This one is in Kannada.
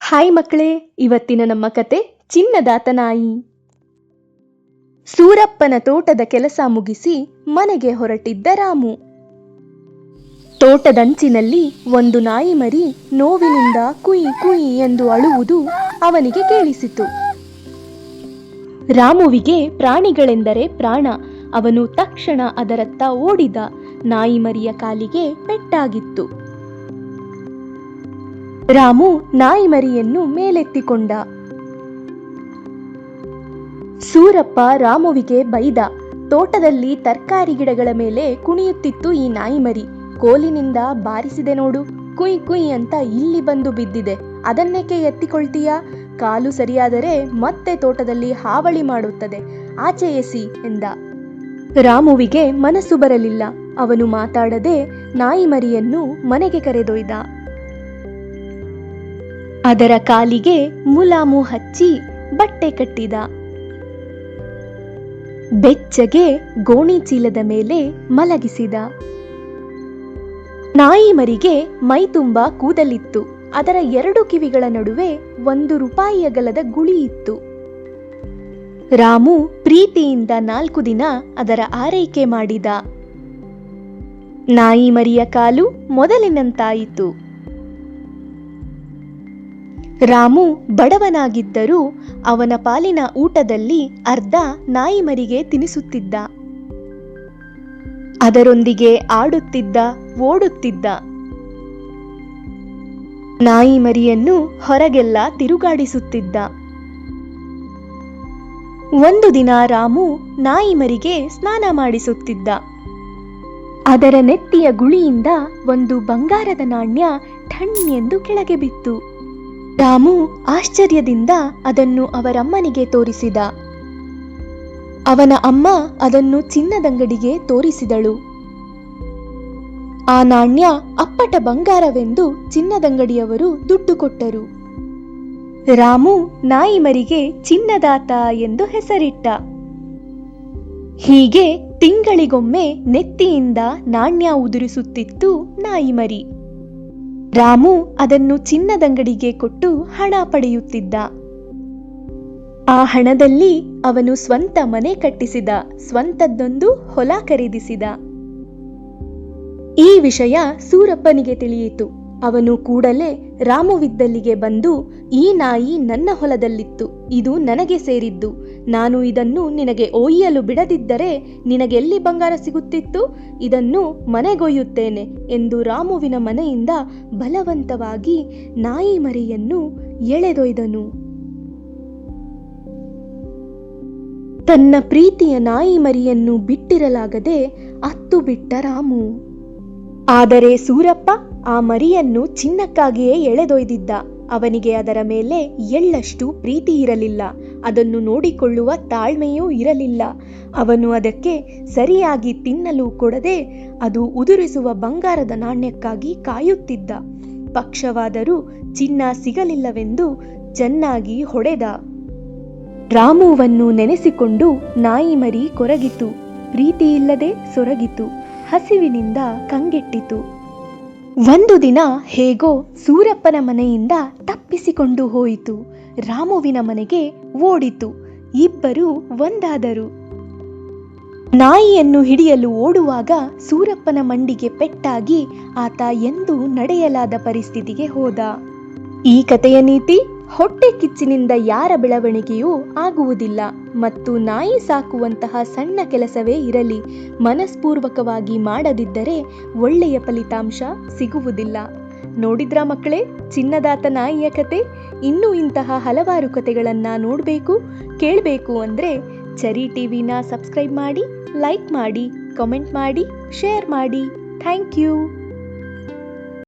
ಹಾಯ್ ಮಕ್ಕಳೇ, ಇವತ್ತಿನ ನಮ್ಮ ಕತೆ ಚಿನ್ನದಾತ ನಾಯಿ. ಸೂರಪ್ಪನ ತೋಟದ ಕೆಲಸ ಮುಗಿಸಿ ಮನೆಗೆ ಹೊರಟಿದ್ದ ರಾಮು. ತೋಟದಂಚಿನಲ್ಲಿ ಒಂದು ನಾಯಿ ಮರಿ ನೋವಿನಿಂದ ಕುಯ್ ಕುಯ್ ಎಂದು ಅಳುವುದು ಅವನಿಗೆ ಕೇಳಿಸಿತು. ರಾಮುವಿಗೆ ಪ್ರಾಣಿಗಳೆಂದರೆ ಪ್ರಾಣ. ಅವನು ತಕ್ಷಣ ಅದರತ್ತ ಓಡಿದ. ನಾಯಿ ಮರಿಯ ಕಾಲಿಗೆ ಪೆಟ್ಟಾಗಿತ್ತು. ರಾಮು ನಾಯಿ ಮರಿಯನ್ನು ಮೇಲೆತ್ತಿಕೊಂಡ. ಸೂರಪ್ಪ ರಾಮುವಿಗೆ ಬೈದ. ತೋಟದಲ್ಲಿ ತರಕಾರಿ ಗಿಡಗಳ ಮೇಲೆ ಕುಣಿಯುತ್ತಿತ್ತು ಈ ನಾಯಿ ಮರಿ. ಕೋಲಿನಿಂದ ಬಾರಿಸಿದೆ ನೋಡು, ಕುಯ್ ಕುಯ್ ಅಂತ ಇಲ್ಲಿ ಬಂದು ಬಿದ್ದಿದೆ. ಅದನ್ನೇಕೆ ಎತ್ತಿಕೊಳ್ತೀಯಾ? ಕಾಲು ಸರಿಯಾದರೆ ಮತ್ತೆ ತೋಟದಲ್ಲಿ ಹಾವಳಿ ಮಾಡುತ್ತದೆ. ಆಚೆ ಎಸಿ ಎಂದ. ರಾಮುವಿಗೆ ಮನಸ್ಸು ಬರಲಿಲ್ಲ. ಅವನು ಮಾತಾಡದೆ ನಾಯಿ ಮರಿಯನ್ನು ಮನೆಗೆ ಕರೆದೊಯ್ದ. ಅದರ ಕಾಲಿಗೆ ಮುಲಾಮು ಹಚ್ಚಿ ಬಟ್ಟೆ ಕಟ್ಟಿದ. ಬೆಚ್ಚಗೆ ಗೋಣಿ ಚೀಲದ ಮೇಲೆ ಮಲಗಿಸಿದ. ನಾಯಿ ಮರಿಗೆ ಮೈ ತುಂಬ ಕೂದಲಿತ್ತು. ಅದರ ಎರಡು ಕಿವಿಗಳ ನಡುವೆ 1 ರೂಪಾಯಿ ಅಗಲದ ಗುಳಿ ಇತ್ತು. ರಾಮು ಪ್ರೀತಿಯಿಂದ 4 ದಿನ ಅದರ ಆರೈಕೆ ಮಾಡಿದ. ನಾಯಿ ಮರಿಯ ಕಾಲು ಮೊದಲಿನಂತಾಯಿತು. ರಾಮು ಬಡವನಾಗಿದ್ದರೂ ಅವನ ಪಾಲಿನ ಊಟದಲ್ಲಿ ಅರ್ಧ ನಾಯಿ ಮರಿಗೆ ತಿನಿಸುತ್ತಿದ್ದ. ಅದರೊಂದಿಗೆ ಆಡುತ್ತಿದ್ದ, ಓಡುತ್ತಿದ್ದ. ನಾಯಿ ಮರಿಯನ್ನು ಹೊರಗೆಲ್ಲ ತಿರುಗಾಡಿಸುತ್ತಿದ್ದ. ಒಂದು ದಿನ ರಾಮು ನಾಯಿ ಮರಿಗೆ ಸ್ನಾನ ಮಾಡಿಸುತ್ತಿದ್ದ. ಅದರ ನೆತ್ತಿಯ ಗುಳಿಯಿಂದ ಒಂದು ಬಂಗಾರದ ನಾಣ್ಯ ಠಣ್ ಎಂದು ಕೆಳಗೆ ಬಿತ್ತು. ರಾಮು ಆಶ್ಚರ್ಯದಿಂದ ಅದನ್ನು ಅವರಮ್ಮನಿಗೆ ತೋರಿಸಿದ. ಅವನ ಅಮ್ಮ ಅದನ್ನು ಚಿನ್ನದಂಗಡಿಗೆ ತೋರಿಸಿದಳು. ಆ ನಾಣ್ಯ ಅಪ್ಪಟ ಬಂಗಾರವೆಂದು ಚಿನ್ನದಂಗಡಿಯವರು ದುಡ್ಡು ಕೊಟ್ಟರು. ರಾಮು ನಾಯಿ ಮರಿಗೆ ಚಿನ್ನದಾತ ಎಂದು ಹೆಸರಿಟ್ಟ. ಹೀಗೆ ತಿಂಗಳಿಗೊಮ್ಮೆ ನೆತ್ತಿಯಿಂದ ನಾಣ್ಯ ಉದುರಿಸುತ್ತಿತ್ತು ನಾಯಿ ಮರಿ. ರಾಮು ಅದನ್ನು ಚಿನ್ನದಂಗಡಿಗೆ ಕೊಟ್ಟು ಹಣ ಪಡೆಯುತ್ತಿದ್ದ. ಆ ಹಣದಲ್ಲಿ ಅವನು ಸ್ವಂತ ಮನೆ ಕಟ್ಟಿಸಿದ. ಸ್ವಂತದ್ದೊಂದು ಹೊಲ ಖರೀದಿಸಿದ. ಈ ವಿಷಯ ಸೂರಪ್ಪನಿಗೆ ತಿಳಿಯಿತು. ಅವನು ಕೂಡಲೇ ರಾಮುವಿದ್ದಲ್ಲಿಗೆ ಬಂದು, ಈ ನಾಯಿ ನನ್ನ ಹೊಲದಲ್ಲಿತ್ತು. ಇದು ನನಗೆ ಸೇರಿದ್ದು. ನಾನು ಇದನ್ನು ನಿನಗೆ ಒಯ್ಯಲು ಬಿಡದಿದ್ದರೆ ನಿನಗೆಲ್ಲಿ ಬಂಗಾರ ಸಿಗುತ್ತಿತ್ತು? ಇದನ್ನು ಮನೆಗೊಯ್ಯುತ್ತೇನೆ ಎಂದು ರಾಮುವಿನ ಮನೆಯಿಂದ ಬಲವಂತವಾಗಿ ನಾಯಿ ಮರಿಯನ್ನು ಎಳೆದೊಯ್ದನು. ತನ್ನ ಪ್ರೀತಿಯ ನಾಯಿ ಮರಿಯನ್ನು ಬಿಟ್ಟಿರಲಾಗದೆ ಅತ್ತು ಬಿಟ್ಟ ರಾಮು. ಆದರೆ ಸೂರಪ್ಪ ಆ ಮರಿಯನ್ನು ಚಿನ್ನಕ್ಕಾಗಿಯೇ ಎಳೆದೊಯ್ದಿದ್ದ. ಅವನಿಗೆ ಅದರ ಮೇಲೆ ಎಳ್ಳಷ್ಟು ಪ್ರೀತಿ ಇರಲಿಲ್ಲ. ಅದನ್ನು ನೋಡಿಕೊಳ್ಳುವ ತಾಳ್ಮೆಯೂ ಇರಲಿಲ್ಲ. ಅವನು ಅದಕ್ಕೆ ಸರಿಯಾಗಿ ತಿನ್ನಲು ಕೊಡದೆ ಅದು ಉದುರಿಸುವ ಬಂಗಾರದ ನಾಣ್ಯಕ್ಕಾಗಿ ಕಾಯುತ್ತಿದ್ದ. ಪಕ್ಷವಾದರೂ ಚಿನ್ನ ಸಿಗಲಿಲ್ಲವೆಂದು ಚೆನ್ನಾಗಿ ಹೊಡೆದ. ರಾಮುವನ್ನು ನೆನೆಸಿಕೊಂಡು ನಾಯಿ ಮರಿ ಕೊರಗಿತು. ಪ್ರೀತಿಯಿಲ್ಲದೆ ಸೊರಗಿತು. ಹಸಿವಿನಿಂದ ಕಂಗೆಟ್ಟಿತು. ಒಂದು ದಿನ ಹೇಗೋ ಸೂರಪ್ಪನ ಮನೆಯಿಂದ ತಪ್ಪಿಸಿಕೊಂಡು ಹೋಯಿತು. ರಾಮುವಿನ ಮನೆಗೆ ಓಡಿತು. ಇಬ್ಬರು ಒಂದಾದರು. ನಾಯಿಯನ್ನು ಹಿಡಿಯಲು ಓಡುವಾಗ ಸೂರಪ್ಪನ ಮಂಡಿಗೆ ಪೆಟ್ಟಾಗಿ ಆತ ಎಂದೂ ನಡೆಯಲಾದ ಪರಿಸ್ಥಿತಿಗೆ ಹೋದ. ಈ ಕಥೆಯ ನೀತಿ: ಹೊಟ್ಟೆ ಕಿಚ್ಚಿನಿಂದ ಯಾರ ಬೆಳವಣಿಗೆಯೂ ಆಗುವುದಿಲ್ಲ. ಮತ್ತು ನಾಯಿ ಸಾಕುವಂತಹ ಸಣ್ಣ ಕೆಲಸವೇ ಇರಲಿ, ಮನಸ್ಪೂರ್ವಕವಾಗಿ ಮಾಡದಿದ್ದರೆ ಒಳ್ಳೆಯ ಫಲಿತಾಂಶ ಸಿಗುವುದಿಲ್ಲ. ನೋಡಿದ್ರಾ ಮಕ್ಕಳೇ, ಚಿನ್ನದಾತ ನಾಯಿಯ ಕತೆ? ಇನ್ನೂ ಇಂತಹ ಹಲವಾರು ಕತೆಗಳನ್ನು ನೋಡಬೇಕು, ಕೇಳಬೇಕು ಅಂದರೆ ಚರಿ ಟಿವಿನ ಸಬ್ಸ್ಕ್ರೈಬ್ ಮಾಡಿ, ಲೈಕ್ ಮಾಡಿ, ಕಮೆಂಟ್ ಮಾಡಿ, ಶೇರ್ ಮಾಡಿ. Thank you.